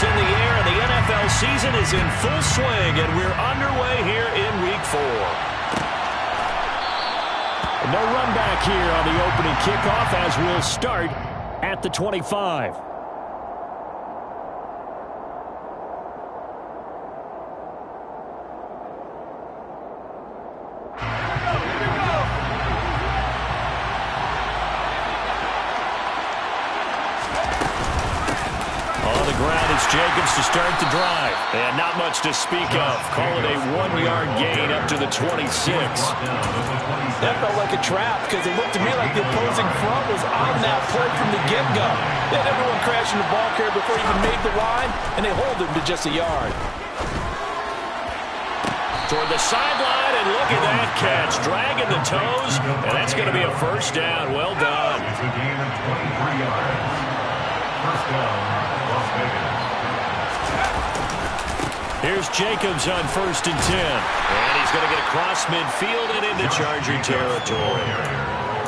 in the air, and the NFL season is in full swing, and we're underway here in Week 4. No run back here on the opening kickoff as we'll start at the 25. Jacobs to start the drive. And not much to speak of. Call it a 1-yard gain up to the 26. That felt like a trap because it looked to me like the opposing front was on that play from the get-go. They had everyone crashing the ball carrier before he even made the line, and they hold him to just a yard. Toward the sideline, and look at that catch. Dragging the toes, and that's going to be a first down. Well done. It's a gain of 23 yards. First down, Las Vegas. Here's Jacobs on 1st and 10. And he's going to get across midfield and into Charger territory.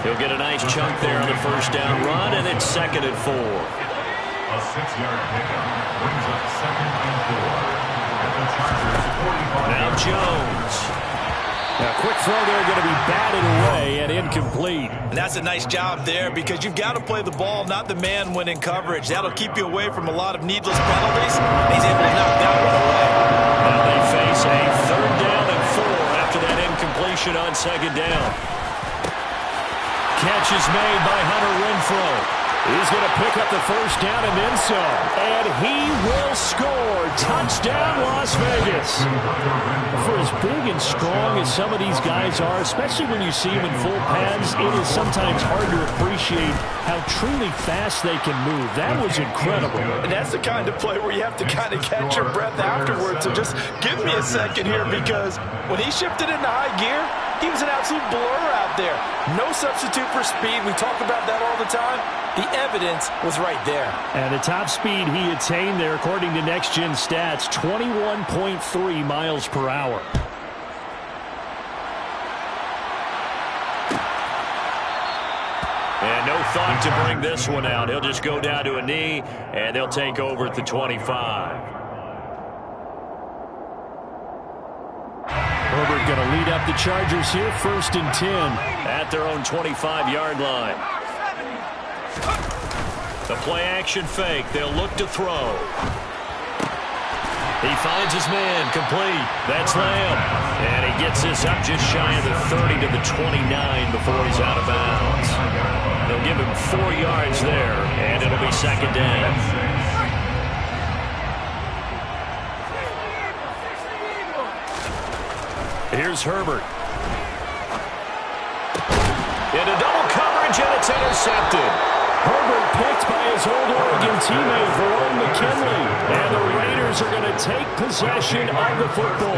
He'll get a nice chunk there on the first down run, and it's 2nd and 4. A 6-yard pickup brings up 2nd and 4. At the Chargers 45. Now Jones. Now, quick throw there, going to be batted away and incomplete. And that's a nice job there because you've got to play the ball, not the man when in coverage. That'll keep you away from a lot of needless penalties. He's able to knock that one away. Now they face a 3rd down and 4 after that incompletion on 2nd down. Catch is made by Hunter Renfrow. He's going to pick up the first down and then some. And he will score. Touchdown, Las Vegas. For as big and strong as some of these guys are, especially when you see them in full pads, it is sometimes hard to appreciate how truly fast they can move. That was incredible. And that's the kind of play where you have to kind of catch your breath afterwards. So just give me a second here because when he shifted into high gear, he was an absolute blur out there. No substitute for speed. We talk about that all the time. The evidence was right there. And the top speed he attained there, according to Next Gen Stats, 21.3 miles per hour. And no thought to bring this one out. He'll just go down to a knee, and they'll take over at the 25. Herbert going to lead up the Chargers here, 1st and 10 at their own 25-yard line. The play-action fake. They'll look to throw. He finds his man, complete. That's Lamb. And he gets this up just shy of the 30 to the 29 before he's out of bounds. They'll give him 4 yards there, and it'll be 2nd down. Here's Herbert. Into double coverage, and it's intercepted. Herbert picked by his old Oregon teammate, Verone McKinley. And the Raiders are going to take possession of the football.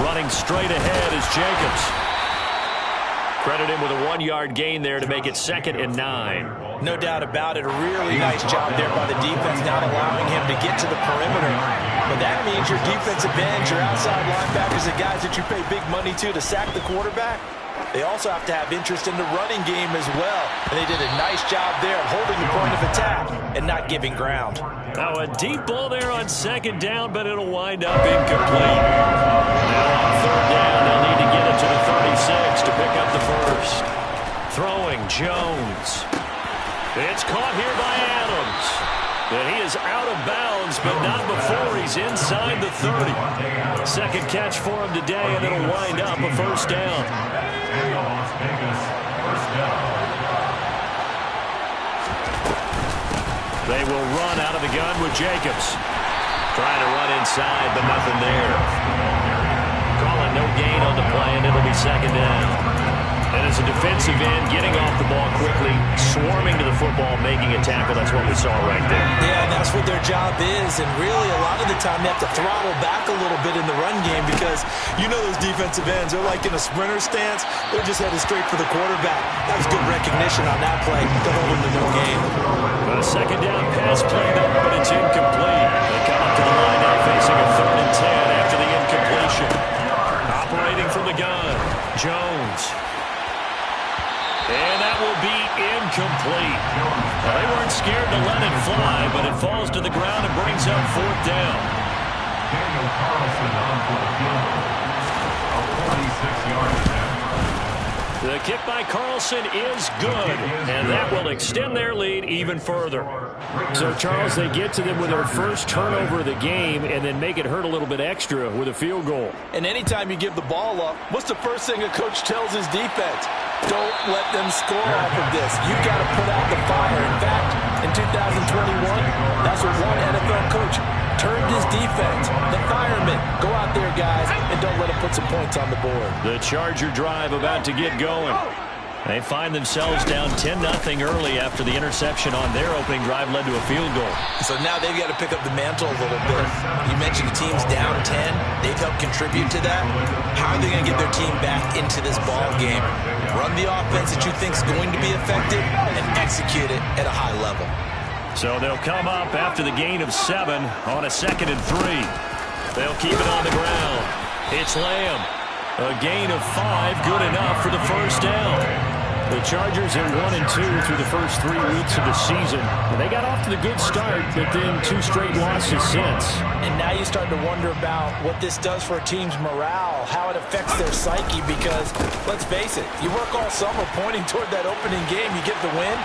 Running straight ahead is Jacobs. Credit him with a 1-yard gain there to make it 2nd and 9. No doubt about it. A really nice job there by the defense, not allowing him to get to the perimeter. But that means your defensive ends, your outside linebackers, the guys that you pay big money to sack the quarterback, they also have to have interest in the running game as well. And they did a nice job there of holding the point of attack and not giving ground. Now a deep ball there on 2nd down, but it'll wind up incomplete. Now on 3rd down, they'll need to get it to the 36 to pick up the first. Throwing Jones. It's caught here by Adams. And he is out of bounds, but not before he's inside the 30. 2nd catch for him today, and it'll wind up a first down. They will run out of the gun with Jacobs. Trying to run inside, but nothing there. Calling no gain on the play, and it'll be 2nd down. And as a defensive end, getting off the ball quickly, swarming to the football, making a tackle, that's what we saw right there. Yeah, and that's what their job is. And really, a lot of the time, they have to throttle back a little bit in the run game because you know those defensive ends, they're like in a sprinter stance. They're just headed straight for the quarterback. That was good recognition on that play to hold him to no gain. A 2nd down pass play there, but it's incomplete. They come up to the line now, facing a 3rd and 10 after the incompletion. Operating from the gun, Jones. And that will be complete. Well, they weren't scared to let it fly, but it falls to the ground and brings up 4th down. Daniel Carlson on for the field goal. A 46-yard attempt. The kick by Carlson is good, and that will extend their lead even further. So, Charles, they get to them with their first turnover of the game and then make it hurt a little bit extra with a field goal. And anytime you give the ball up, what's the first thing a coach tells his defense? Don't let them score off of this. You've got to put out the fire. In fact, in 2021, that's what one NFL coach turned his defense. The firemen. Go out there, guys, and don't let them put some points on the board. The Charger drive about to get going. They find themselves down 10-0 early after the interception on their opening drive led to a field goal. So now they've got to pick up the mantle a little bit. You mentioned the team's down 10. They've helped contribute to that. How are they going to get their team back into this ball game? Run the offense that you think is going to be effective and execute it at a high level. So they'll come up after the gain of 7 on a 2nd and 3. They'll keep it on the ground. It's Lamb. A gain of 5, good enough for the first down. The Chargers are 1-2 through the first 3 weeks of the season. They got off to the good start, but then 2 straight losses since. And now you start to wonder about what this does for a team's morale, how it affects their psyche, because, let's face it, you work all summer pointing toward that opening game, you get the win,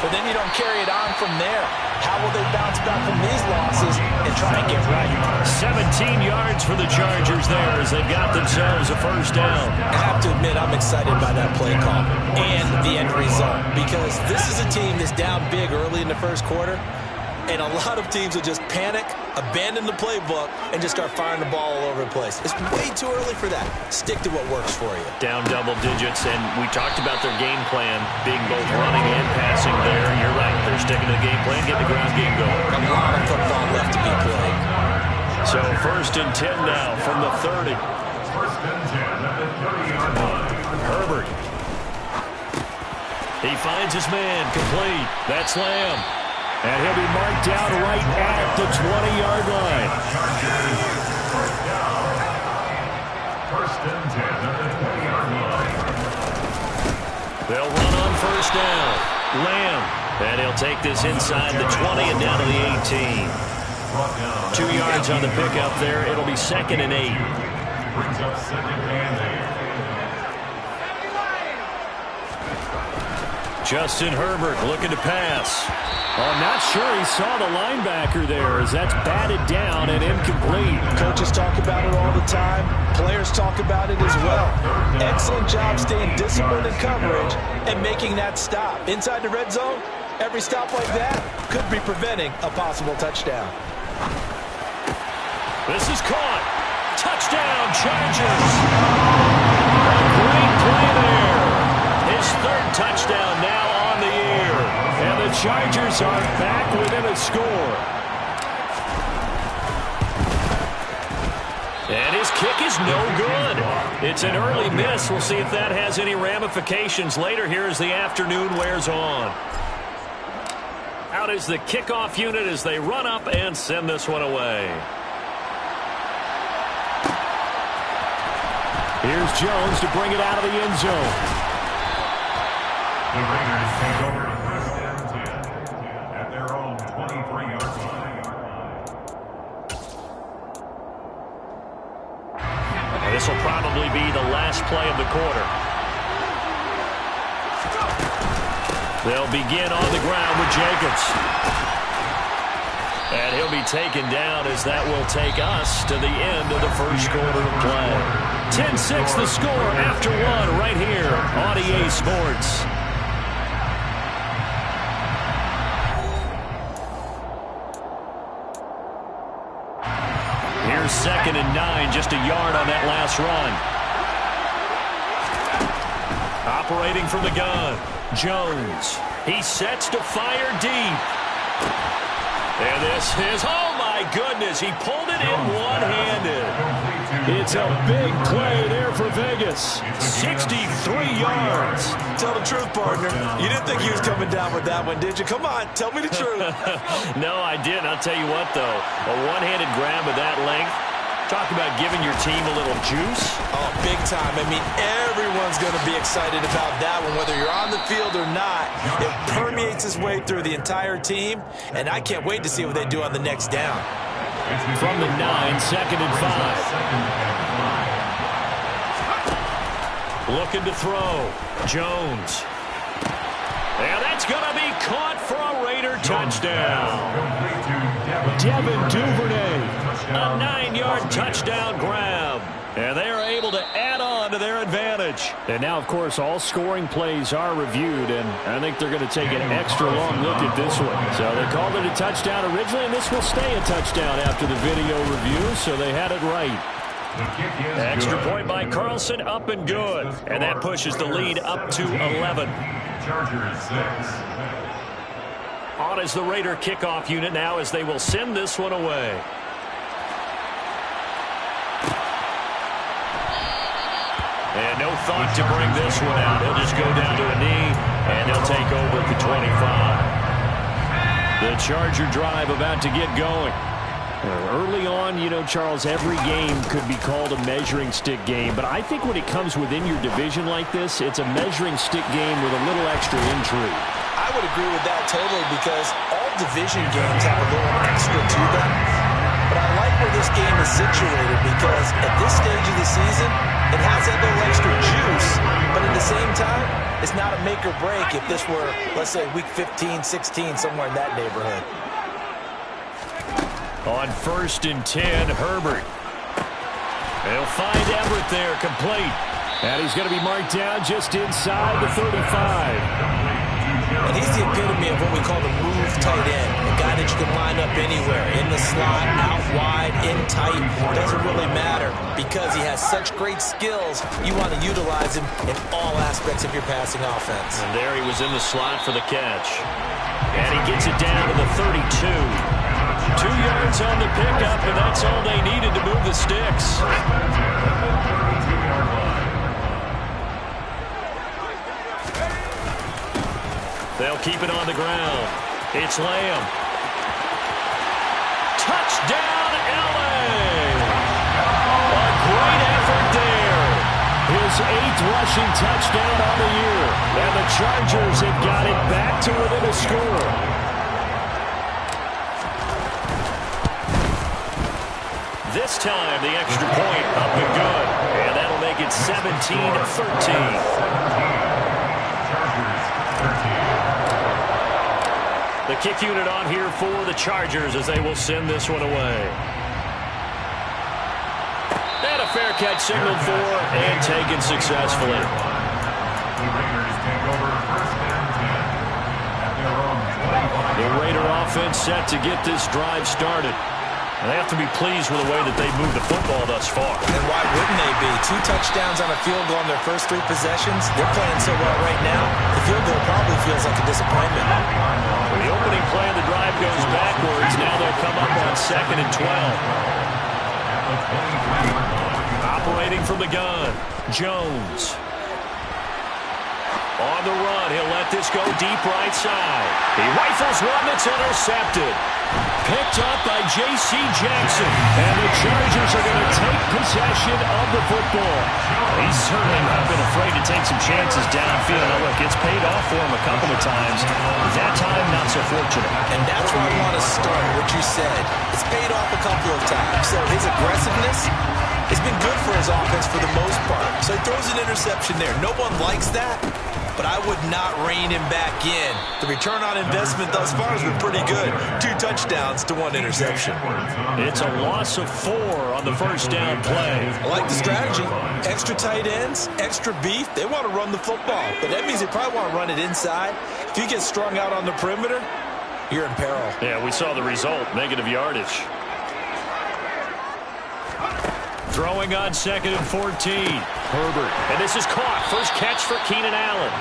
but then you don't carry it on from there. How will they bounce back from these losses and try and get right? 17 yards for the Chargers there as they got themselves a first down. I have to admit, I'm excited by that play call and the end result, because this is a team that's down big early in the first quarter, and a lot of teams will just panic, abandon the playbook, and just start firing the ball all over the place. It's way too early for that. Stick to what works for you. Down double digits, and we talked about their game plan being both running and passing there. You're right. They're sticking to the game plan, getting the ground game going. A lot of football left to be played. So 1st and 10 now from the 30. 1st and 10 at the 30-yard line. Herbert. He finds his man, complete. That's Lamb. And he'll be marked down right at the 20-yard line. First down. 1st and 10 at the 20-yard line. They'll run on first down. Lamb. And he'll take this inside the 20 and down to the 18. 2 yards on the pickup there. It'll be 2nd and 8. Brings up 2nd and 8. Justin Herbert looking to pass. I'm not sure he saw the linebacker there as that's batted down and incomplete. Coaches talk about it all the time. Players talk about it as well. Excellent job staying disciplined in coverage and making that stop. Inside the red zone, every stop like that could be preventing a possible touchdown. This is caught. Touchdown, Chargers. A great play there. His 3rd touchdown now on the year. And the Chargers are back within a score. And his kick is no good. It's an early miss. We'll see if that has any ramifications later here as the afternoon wears on. Out is the kickoff unit as they run up and send this one away. Here's Jones to bring it out of the end zone. The Raiders take over to 1st and 10 at their own 23-yard line. This will probably be the last play of the quarter. They'll begin on the ground with Jacobs. And he'll be taken down as that will take us to the end of the first quarter of play. 10-6 the score after 1 right here on EA Sports. Here's 2nd and 9, just a yard on that last run. Operating from the gun, Jones. He sets to fire deep. And this is, oh my goodness, he pulled it in one-handed. It's a big play there for Vegas. 63 yards. Tell the truth, partner. You didn't think he was coming down with that one, did you? Come on, tell me the truth. No, I didn't. I'll tell you what, though. A one-handed grab of that length, Talk about giving your team a little juice. Oh, big time. I mean, everyone's going to be excited about that one, whether you're on the field or not. It permeates its way through the entire team, and I can't wait to see what they do on the next down. From the 9, 2nd and 5. Looking to throw. Jones. And that's going to be caught for a Raider touchdown. Devin Duvernay. A 9-yard touchdown grab. And they are able to add on to their advantage. And now, of course, all scoring plays are reviewed, and I think they're going to take an extra long look at this one. So they called it a touchdown originally, and this will stay a touchdown after the video review, so they had it right. Extra point by Carlson, up and good. And that pushes the lead up to 11. Chargers 6. On is the Raider kickoff unit now as they will send this one away. And no thought to bring this one out. He'll just go down to a knee, and they'll take over at the 25. The Charger drive about to get going. Early on, you know, Charles, every game could be called a measuring stick game. But I think when it comes within your division like this, it's a measuring stick game with a little extra intrigue. I would agree with that totally because all division games have a little extra to them. But I like where this game is situated because at this stage of the season, it has that little extra juice. But at the same time, it's not a make or break if this were, let's say, week 15, 16, somewhere in that neighborhood. On 1st and 10, Herbert. They'll find Everett there, complete. And he's going to be marked down just inside the 35. And he's the epitome of what we call the move tight end. A guy that you can line up anywhere. In the slot, out wide, in tight. Doesn't really matter because he has such great skills. You want to utilize him in all aspects of your passing offense. And there he was in the slot for the catch. And he gets it down to the 32. 2 yards on the pickup, and that's all they needed to move the sticks. They'll keep it on the ground. It's Lamb. Touchdown, L.A. A great effort there. His 8th rushing touchdown on the year. And the Chargers have got it back to within a score. This time, the extra point up and good. And that'll make it 17-13. The kick unit on here for the Chargers as they will send this one away. And a fair catch signaled for and taken successfully. The Raiders take over 1st and 10 at their own 25. The Raider offense set to get this drive started. And they have to be pleased with the way that they moved the football thus far. And why wouldn't they be? 2 touchdowns on a field goal on their first 3 possessions. They're playing so well right now, the field goal probably feels like a disappointment. The opening play of the drive goes backwards. Now they'll come up on 2nd and 12. Operating from the gun, Jones. On the run, he'll let this go deep right side. He rifles one that's intercepted. Picked up by J.C. Jackson. And the Chargers are going to take possession of the football. He's certainly not been afraid to take some chances downfield. Now, look, it's paid off for him a couple of times. That time, not so fortunate. And that's where I want to start, what you said. It's paid off a couple of times. So his aggressiveness has been good for his offense for the most part. So he throws an interception there. No one likes that. But I would not rein him back in. The return on investment thus far has been pretty good. 2 touchdowns to 1 interception. It's a loss of 4 on the first down play. I like the strategy. Extra tight ends, extra beef. They want to run the football. But that means they probably want to run it inside. If you get strung out on the perimeter, you're in peril. Yeah, we saw the result. Negative yardage. Throwing on 2nd and 14. Herbert. And this is caught. First catch for Keenan Allen.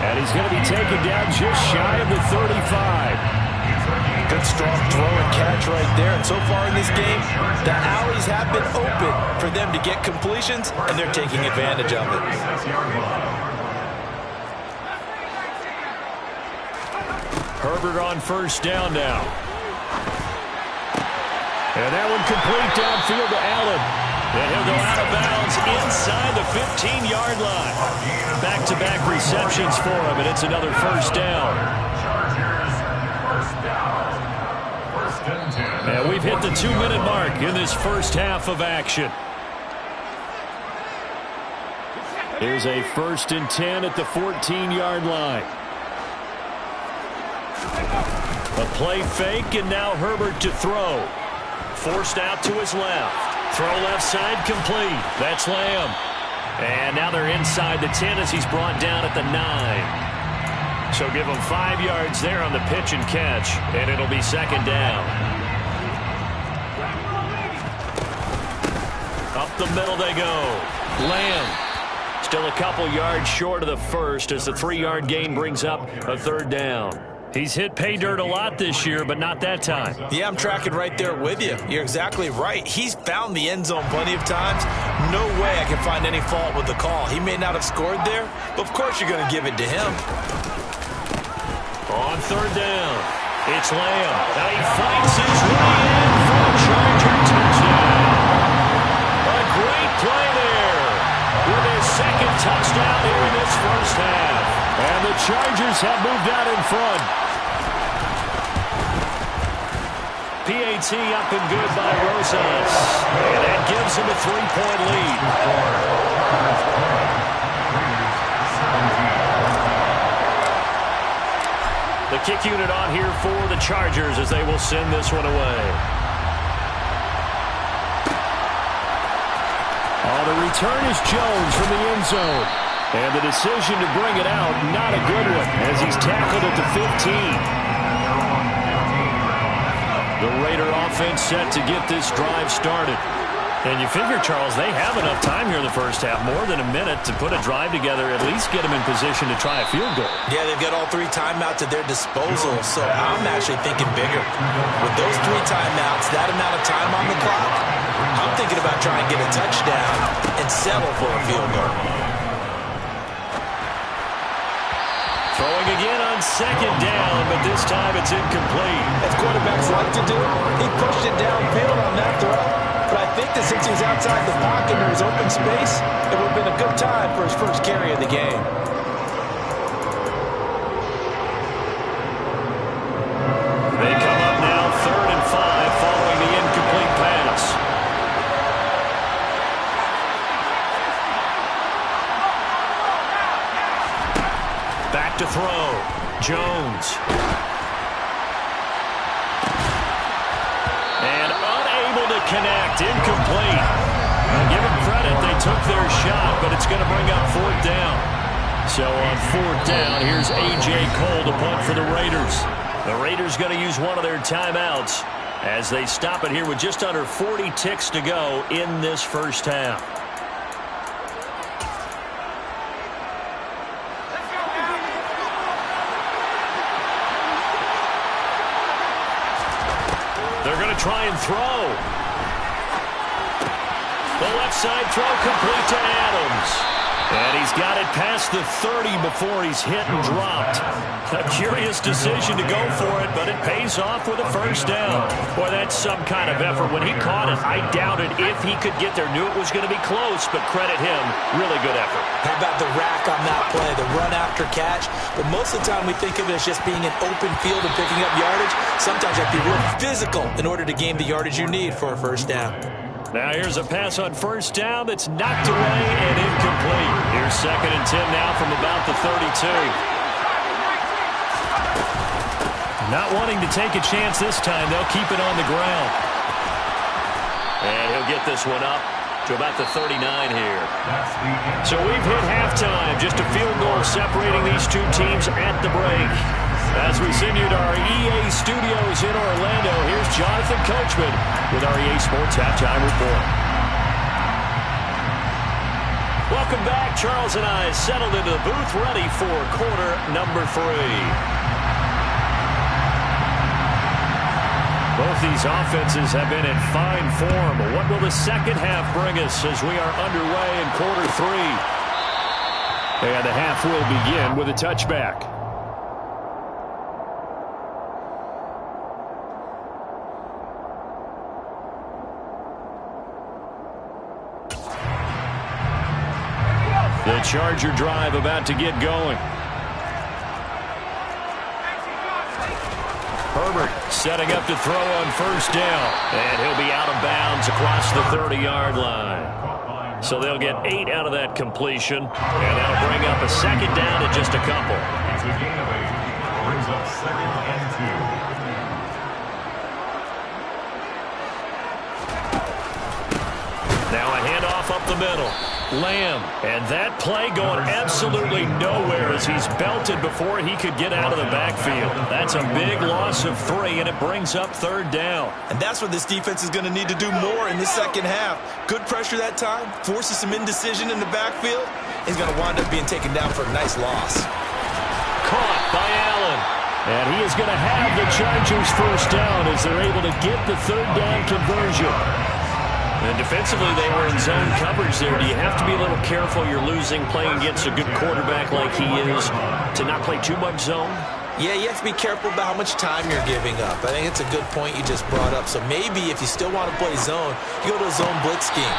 And he's going to be taken down just shy of the 35. Good strong throw and catch right there. And so far in this game, the alleys have been open for them to get completions, and they're taking advantage of it. Herbert on first down now. And that one complete downfield to Allen. And he'll go out of bounds inside the 15-yard line. Back-to-back receptions for him, and it's another first down. Chargers, first down. First and 10. And we've hit the 2-minute mark in this first half of action. Here's a 1st and 10 at the 14-yard line. A play fake, and now Herbert to throw. Forced out to his left. Throw left side complete. That's Lamb. And now they're inside the 10 as he's brought down at the 9. So give him 5 yards there on the pitch and catch, and it'll be second down. Up the middle they go. Lamb. Still a couple yards short of the first as the 3-yard gain brings up a 3rd down. He's hit pay dirt a lot this year, but not that time. Yeah, I'm tracking right there with you. You're exactly right. He's found the end zone plenty of times. No way I can find any fault with the call. He may not have scored there, but of course you're going to give it to him. On 3rd down, it's Lamb. Now he fights his way in for a Charger touchdown. A great play there with his 2nd touchdown here in this first half. And the Chargers have moved out in front. PAT up and good by Rosas. And that gives him a 3-point lead. The kick unit on here for the Chargers as they will send this one away. The return is Jones from the end zone. And the decision to bring it out, not a good one, as he's tackled at the 15. The Raider offense set to get this drive started. And you figure, Charles, they have enough time here in the first half, more than a minute, to put a drive together, at least get them in position to try a field goal. Yeah, they've got all 3 timeouts at their disposal, so I'm actually thinking bigger. With those 3 timeouts, that amount of time on the clock, I'm thinking about trying to get a touchdown and settle for a field goal. Throwing again on 2nd down, but this time it's incomplete. As quarterbacks like to do, he pushed it downfield on that throw. But I think that since he's outside the pocket and there's open space, it would have been a good time for his first carry of the game. They come up now 3rd and 5 following the incomplete pass. Back to throw. Jones. And unable to connect. Incomplete. Give them credit. They took their shot, but it's going to bring up 4th down. So on 4th down, here's A.J. Cole to punt for the Raiders. The Raiders going to use one of their timeouts as they stop it here with just under 40 ticks to go in this first half. They're going to try and throw. The left side throw complete to Adams. And he's got it past the 30 before he's hit and dropped. A curious decision to go for it, but it pays off with a first down. Boy, that's some kind of effort. When he caught it, I doubted if he could get there. Knew it was going to be close, but credit him. Really good effort. How about the rack on that play, the run after catch? But most of the time we think of it as just being an open field and picking up yardage. Sometimes you have to be real physical in order to gain the yardage you need for a first down. Now here's a pass on first down that's knocked away and incomplete. Here's 2nd and 10 now from about the 32. Not wanting to take a chance this time, they'll keep it on the ground. And he'll get this one up to about the 39 here. So we've hit halftime. Just a field goal separating these two teams at the break. As we send you to our EA studios in Orlando, here's Jonathan Coachman with our EA Sports Halftime Report. Welcome back. Charles and I settled into the booth ready for quarter number 3. Both these offenses have been in fine form. What will the second half bring us as we are underway in quarter 3? And the half will begin with a touchback. Charger drive about to get going. Herbert setting up to throw on first down. And he'll be out of bounds across the 30-yard line. So they'll get 8 out of that completion. And that'll bring up a second down at just a couple. It's a gain of 8. Brings up 2nd and 2. Now a handoff up the middle. Lamb. And that play going absolutely nowhere as he's belted before he could get out of the backfield. That's a big loss of 3, and it brings up 3rd down. And that's what this defense is going to need to do more in the second half. Good pressure that time, forces some indecision in the backfield. He's going to wind up being taken down for a nice loss. Caught by Allen. And he is going to have the Chargers first down as they're able to get the 3rd down conversion. And defensively, they were in zone coverage there. Do you have to be a little careful? You're losing playing against a good quarterback like he is to not play too much zone? Yeah, you have to be careful about how much time you're giving up. I think it's a good point you just brought up. So maybe if you still want to play zone, you go to a zone blitz scheme.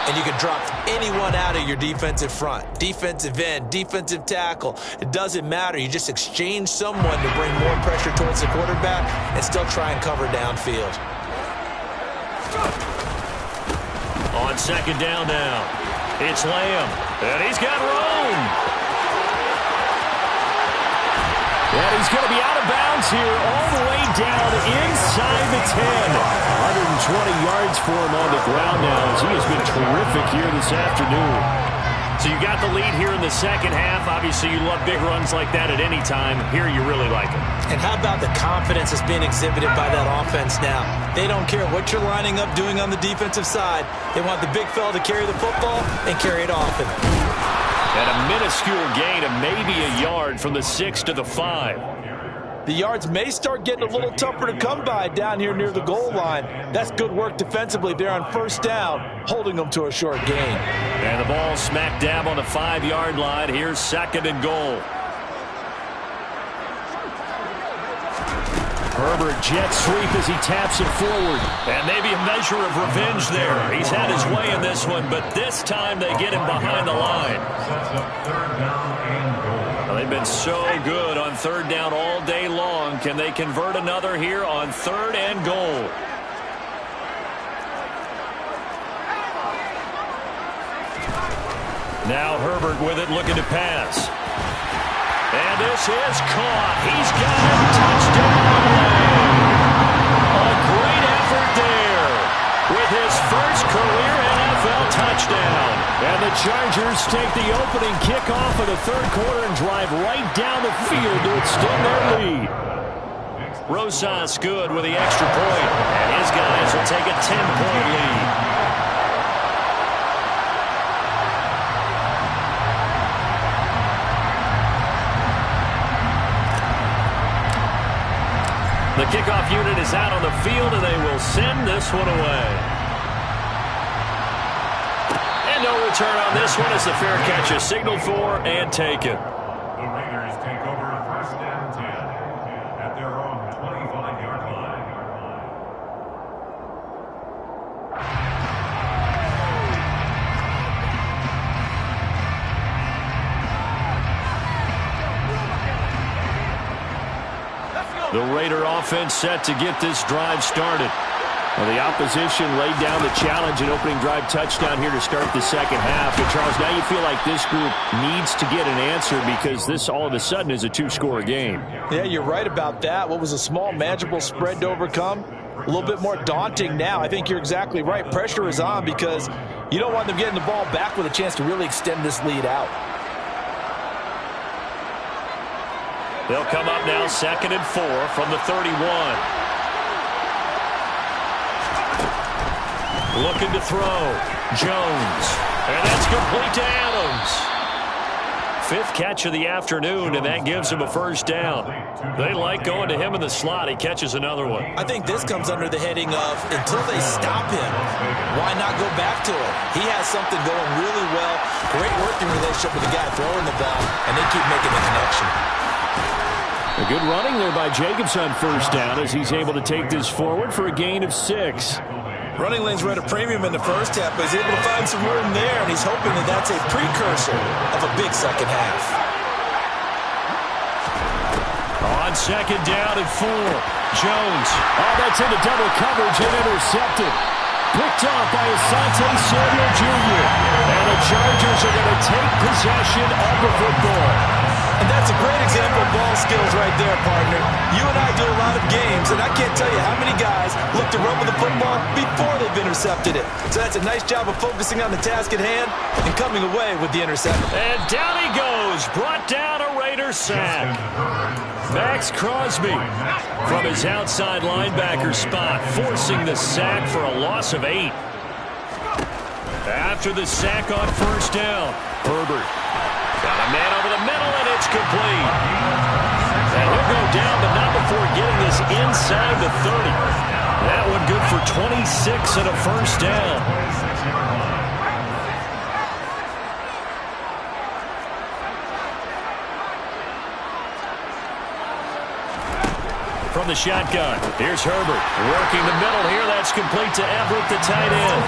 And you can drop anyone out of your defensive front. Defensive end, defensive tackle. It doesn't matter. You just exchange someone to bring more pressure towards the quarterback and still try and cover downfield. On second down now, it's Lamb, and he's got room. And he's going to be out of bounds here all the way down inside the 10. 120 yards for him on the ground now as he has been terrific here this afternoon. So you got the lead here in the second half. Obviously, you love big runs like that at any time. Here you really like it. And how about the confidence that's being exhibited by that offense now? They don't care what you're lining up doing on the defensive side. They want the big fella to carry the football and carry it often. And a minuscule gain of maybe a yard from the 6 to the 5. The yards may start getting a little tougher to come by down here near the goal line. That's good work defensively there on first down, holding them to a short gain. And the ball smack dab on the 5-yard line. Here's 2nd and goal. Herbert jet sweep as he taps it forward. And maybe a measure of revenge there. He's had his way in this one, but this time they get him behind the line. Sets up 3rd down and goal. Well, they've been so good on 3rd down all day long. Can they convert another here on 3rd and goal? Now Herbert with it, looking to pass. And this is caught. He's got it. Touchdown. A great effort there with his first career NFL touchdown. And the Chargers take the opening kickoff of the 3rd quarter and drive right down the field to extend their lead. Rosas good with the extra point, and his guys will take a 10-point lead. The kickoff unit is out on the field, and they will send this one away. And no return on this one as the fair catch is signaled for and taken. The Raiders take over 1st and 10 at their own 25-yard line. The Raider offense set to get this drive started. Well, the opposition laid down the challenge and opening drive touchdown here to start the second half. And Charles, now you feel like this group needs to get an answer because this all of a sudden is a 2-score game. Yeah, you're right about that. What was a small, manageable spread to overcome? A little bit more daunting now. I think you're exactly right. Pressure is on because you don't want them getting the ball back with a chance to really extend this lead out. They'll come up now 2nd and 4 from the 31. Looking to throw. Jones. And that's complete to Adams. 5th catch of the afternoon, and that gives him a first down. They like going to him in the slot. He catches another one. I think this comes under the heading of until they stop him, why not go back to it? He has something going really well. Great working relationship with the guy throwing the ball, and they keep making the connection. A good running there by Jacobs on first down as he's able to take this forward for a gain of 6. Running lanes were at a premium in the first half, but he's able to find some room there, and he's hoping that that's a precursor of a big second half. On second down and 4, Jones. Oh, that's into double coverage and intercepted. Picked off by Asante Samuel Jr. And the Chargers are going to take possession of the football. And that's a great example of ball skills right there, partner. You and I do a lot of games, and I can't tell you how many guys look to run with the football before they've intercepted it. So that's a nice job of focusing on the task at hand and coming away with the interception. And down he goes. Brought down a Raider sack. Max Crosby from his outside linebacker spot, forcing the sack for a loss of 8. After the sack on first down, Herbert got a man over the middle, and it's complete. And he'll go down, but not before getting this inside the 30. That one good for 26 and a first down. From the shotgun, here's Herbert working the middle here. That's complete to Everett, the tight end.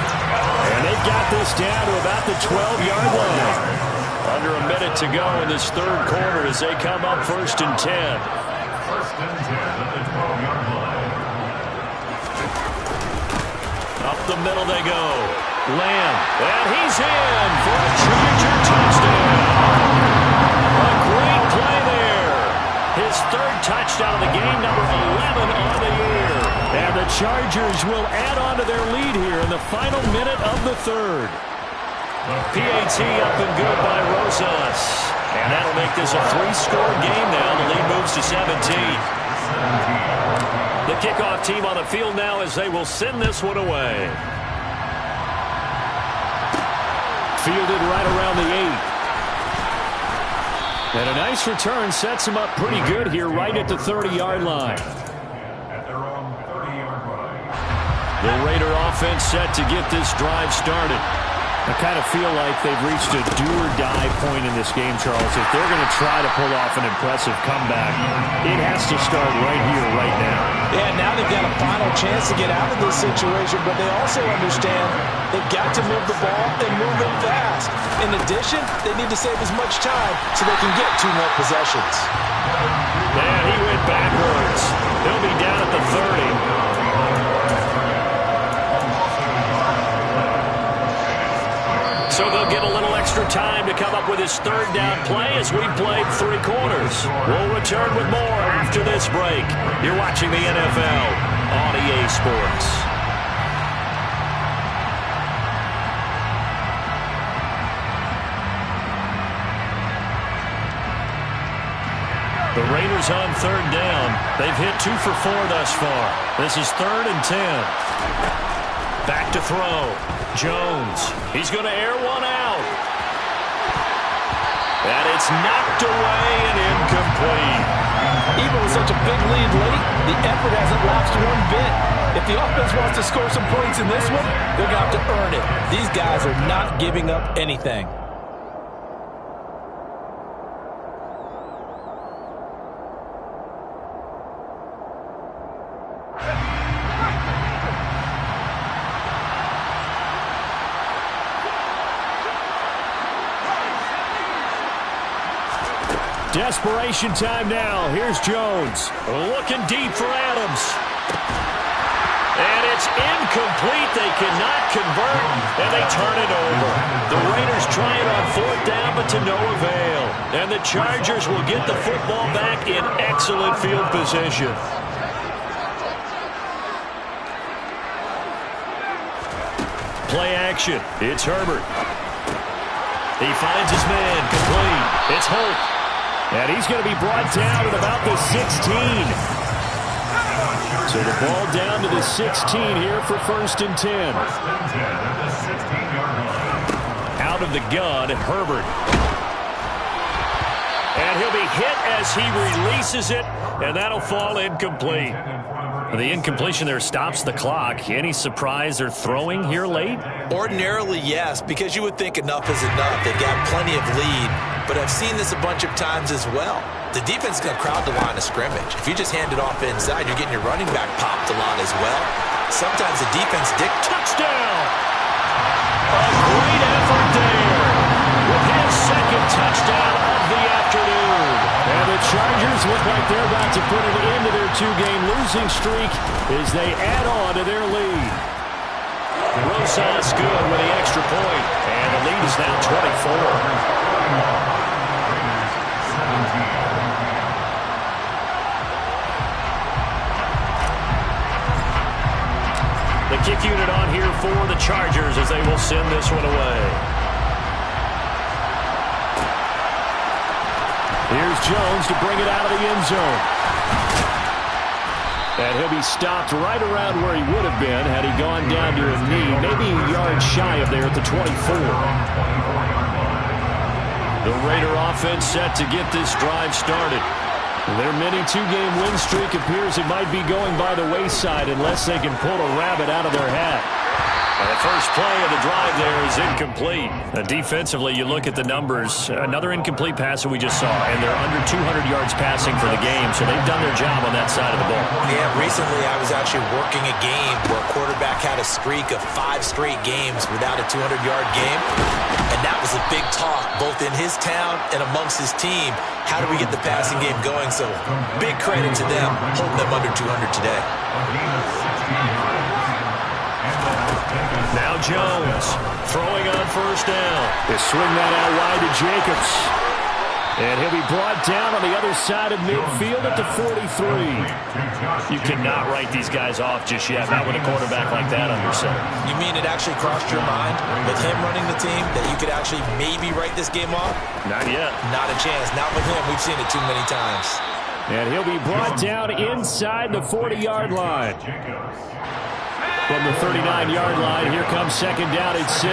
And they got this down to about the 12-yard line. Under a minute to go in this third quarter as they come up 1st and 10. 1st and 10 at the 12-yard line. Up the middle they go. Lamb, and he's in for a Charger touchdown. A great play there. His 3rd touchdown of the game, number 11 on the year. And the Chargers will add on to their lead here in the final minute of the 3rd. PAT up and good by Rosas. And that'll make this a 3-score game now. The lead moves to 17. The kickoff team on the field now as they will send this one away. Fielded right around the 8. And a nice return sets him up pretty good here right at the 30-yard line. At their own 30-yard line. The Raider offense set to get this drive started. I kind of feel like they've reached a do-or-die point in this game, Charles. If they're going to try to pull off an impressive comeback, it has to start right here, right now. Yeah, now they've got a final chance to get out of this situation, but they also understand they've got to move the ball and move it fast. In addition, they need to save as much time so they can get 2 more possessions. And he went backwards. He'll be down at the 30. So they'll get a little extra time to come up with his 3rd down play as we've played 3 quarters. We'll return with more after this break. You're watching the NFL on EA Sports. The Raiders on 3rd down. They've hit 2 for 4 thus far. This is 3rd and 10. Back to throw. Jones. He's going to air one out. And it's knocked away and incomplete. Even with such a big lead late, the effort hasn't lapsed one bit. If the offense wants to score some points in this one, they're going to have to earn it. These guys are not giving up anything. Desperation time now. Here's Jones. Looking deep for Adams. And it's incomplete. They cannot convert, and they turn it over. The Raiders try it on 4th down, but to no avail. And the Chargers will get the football back in excellent field position. Play action. It's Herbert. He finds his man. Complete. It's Holt. And he's going to be brought down at about the 16. So the ball down to the 16 here for 1st and 10. 1st and 10 at the 16-yard line. Out of the gun, Herbert. And he'll be hit as he releases it, and that'll fall incomplete. The incompletion there stops the clock. Any surprise they're throwing here late? Ordinarily, yes, because you would think enough is enough. They've got plenty of lead, but I've seen this a bunch of times as well. The defense is going to crowd the line of scrimmage. If you just hand it off inside, you're getting your running back popped a lot as well. sometimes the defense dictates. Touchdown! A great effort there with his second touchdown of the afternoon. And the Chargers look like they're about to put an end to their two-game losing streak as they add on to their lead. Rosas good with the extra point, and the lead is now 24. The kick unit on here for the Chargers as they will send this one away. Here's Jones to bring it out of the end zone. And he'll be stopped right around where he would have been had he gone down to a knee, maybe a yard shy of there at the 24. The Raider offense set to get this drive started. Their mini two-game win streak appears it might be going by the wayside unless they can pull a rabbit out of their hat. And the first play of the drive there is incomplete. Defensively, you look at the numbers. Another incomplete pass that we just saw, and they're under 200 yards passing for the game, so they've done their job on that side of the ball. Yeah, recently I was actually working a game where a quarterback had a streak of 5 straight games without a 200-yard game, and that was a big talk, both in his town and amongst his team. How do we get the passing game going? So big credit to them, holding them under 200 today. Now Jones throwing on first down. They swing that out wide to Jacobs. And he'll be brought down on the other side of midfield at the 43. You cannot write these guys off just yet, not with a quarterback like that under center. You mean it actually crossed your mind with him running the team that you could actually maybe write this game off? Not yet. Not a chance. Not with him. We've seen it too many times. And he'll be brought down inside the 40-yard line. From the 39-yard line, here comes second down at 6.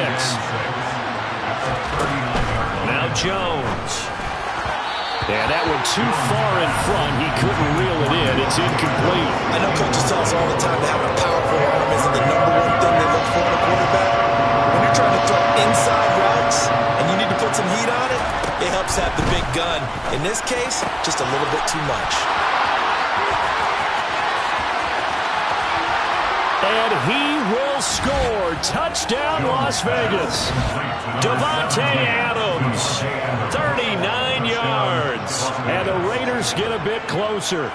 Now Jones. And that one too far in front. He couldn't reel it in. It's incomplete. I know coaches tell us all the time that having a powerful arm isn't the number one thing they look for in a quarterback. When you're trying to throw inside routes and you need to put some heat on it, it helps have the big gun. In this case, just a little bit too much. And he will score. Touchdown, Las Vegas. Davante Adams, 39 yards. And the Raiders get a bit closer.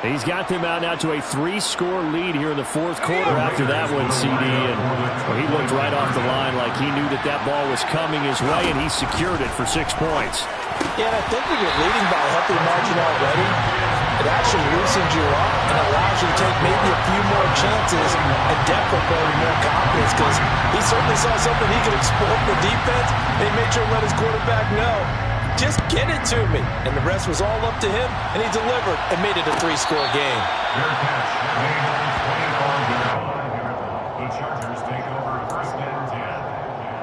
He's got them out now to a 3-score lead here in the fourth quarter after that one, CD. And he looked right off the line like he knew that that ball was coming his way, and he secured it for 6 points. Yeah, and I think when you're leading by a healthy margin already, it actually loosens you up and allows you to take maybe a few more chances and definitely play with more confidence, because he certainly saw something he could exploit the defense, and he made sure to let his quarterback know, just get it to me. And the rest was all up to him, and he delivered and made it a 3-score game. Fair catch. The Chargers take over first and 10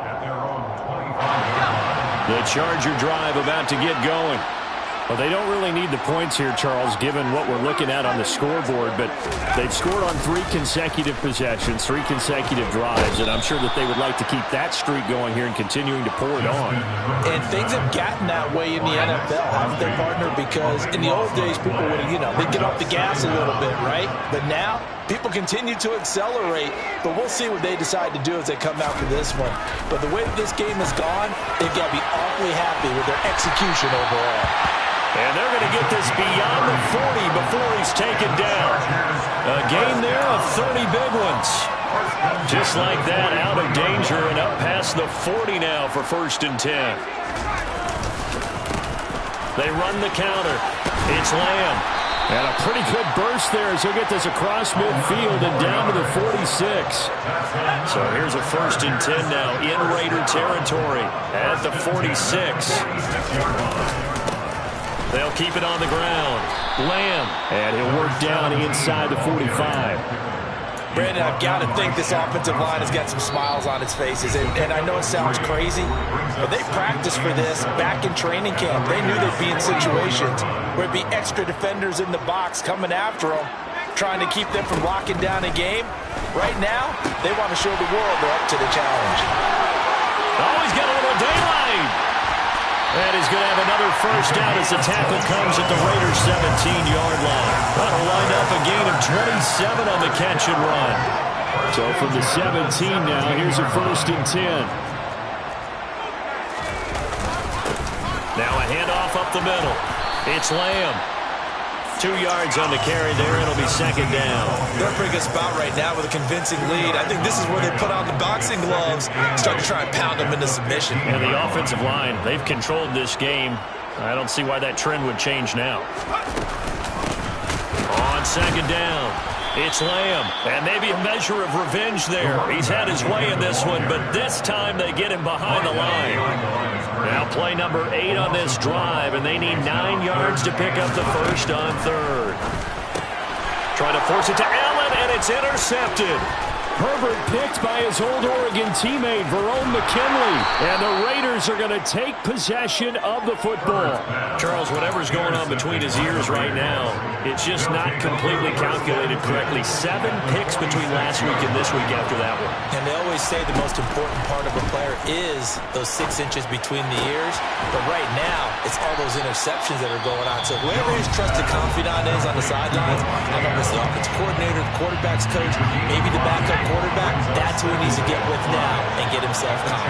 at their own 25-yard line. The Charger drive about to get going. Well, they don't really need the points here, Charles, given what we're looking at on the scoreboard, but they've scored on 3 consecutive possessions, 3 consecutive drives, and I'm sure that they would like to keep that streak going here and continuing to pour it on. And things have gotten that way in the NFL, haven't they, partner? Because in the old days, people would, they'd get off the gas a little bit, right? But now, people continue to accelerate, but we'll see what they decide to do as they come out for this one. But the way this game has gone, they've got to be awfully happy with their execution overall. And they're going to get this beyond the 40 before he's taken down. A gain there of 30 big ones. Just like that, out of danger and up past the 40 now for first and 10. They run the counter. It's Lamb. And a pretty good burst there as he'll get this across midfield and down to the 46. So here's a first and 10 now in Raider territory at the 46. They'll keep it on the ground. Lamb. And he'll work down inside the 45. Brandon, I've got to think this offensive line has got some smiles on its faces. And I know it sounds crazy, but they practiced for this back in training camp. They knew they'd be in situations where it'd be extra defenders in the box coming after them, trying to keep them from locking down a game. Right now, they want to show the world they're up to the challenge. Oh, he's got a little daylight. And he's going to have another first down as the tackle comes at the Raiders' 17-yard line. That'll wind up a gain of 27 on the catch and run. So from the 17 now, here's a 1st and 10. Now a handoff up the middle. It's Lamb. 2 yards on the carry there. It'll be 2nd down. They're in a pretty good spot right now with a convincing lead. I think this is where they put on the boxing gloves, start to try and pound them into submission. And the offensive line, they've controlled this game. I don't see why that trend would change now. On 2nd down, it's Lamb. And maybe a measure of revenge there. He's had his way in this one, but this time they get him behind the line. Now play number 8 on this drive, and they need 9 yards to pick up the first on 3rd. Trying to force it to Allen, and it's intercepted. Herbert picked by his old Oregon teammate, Verone McKinley. And the Raiders are going to take possession of the football. Charles, whatever's going on between his ears right now, it's just not completely calculated correctly. 7 picks between last week and this week after that one. And they always say the most important part of a player is those 6 inches between the ears. But right now, it's all those interceptions that are going on. So whoever his trusted confidant is on the sidelines, I don't know if it's the offensive coordinator, the quarterback's coach, maybe the backup quarterback, that's who he needs to get with now and get himself calm.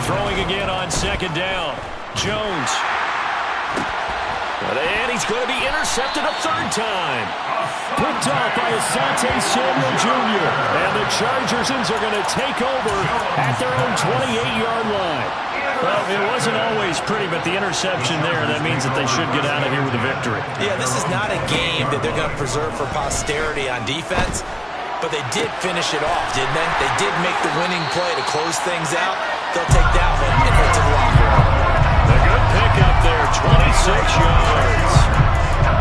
Throwing again on 2nd down. Jones. And he's going to be intercepted a 3rd time. Picked off by Asante Samuel Jr. And the Chargersons are going to take over at their own 28-yard line. Well, it wasn't always pretty, but the interception there, that means that they should get out of here with a victory. Yeah, this is not a game that they're going to preserve for posterity on defense. But they did finish it off, didn't they? They did make the winning play to close things out. They'll take that one and head to the locker room. A good pickup there, 26 yards.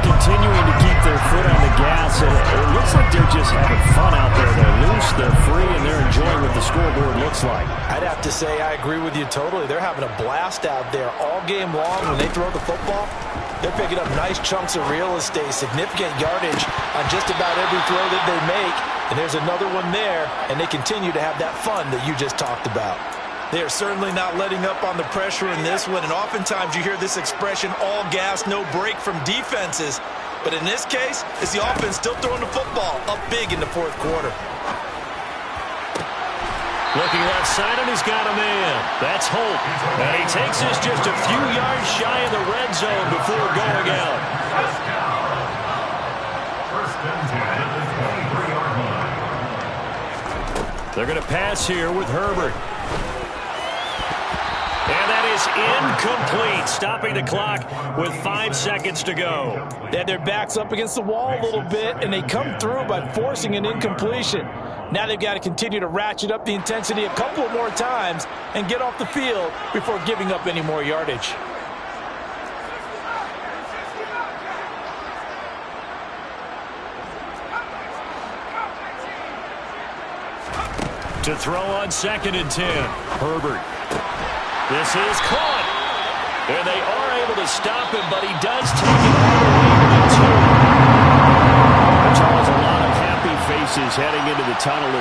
Continuing to keep their foot on the gas. It looks like they're just having fun out there. They're loose, they're free, and they're enjoying what the scoreboard looks like. I'd have to say I agree with you totally. They're having a blast out there all game long when they throw the football. They're picking up nice chunks of real estate, significant yardage on just about every throw that they make. And there's another one there, and they continue to have that fun that you just talked about. They are certainly not letting up on the pressure in this one, and oftentimes you hear this expression, all gas, no break from defenses. But in this case, it's the offense still throwing the football up big in the 4th quarter. Looking left side, and he's got a man. That's Holt. And he takes this just a few yards shy of the red zone before going out. First and 10 at the 23-yard line. They're going to pass here with Herbert. And that is incomplete, stopping the clock with 5 seconds to go. They had their backs up against the wall a little bit, and they come through by forcing an incompletion. Now they've got to continue to ratchet up the intensity a couple more times and get off the field before giving up any more yardage. To throw on 2nd and 10, Herbert. This is caught. And they are able to stop him, but he does take it all the way to the 2. Charles, a lot of happy faces heading into the tunnel.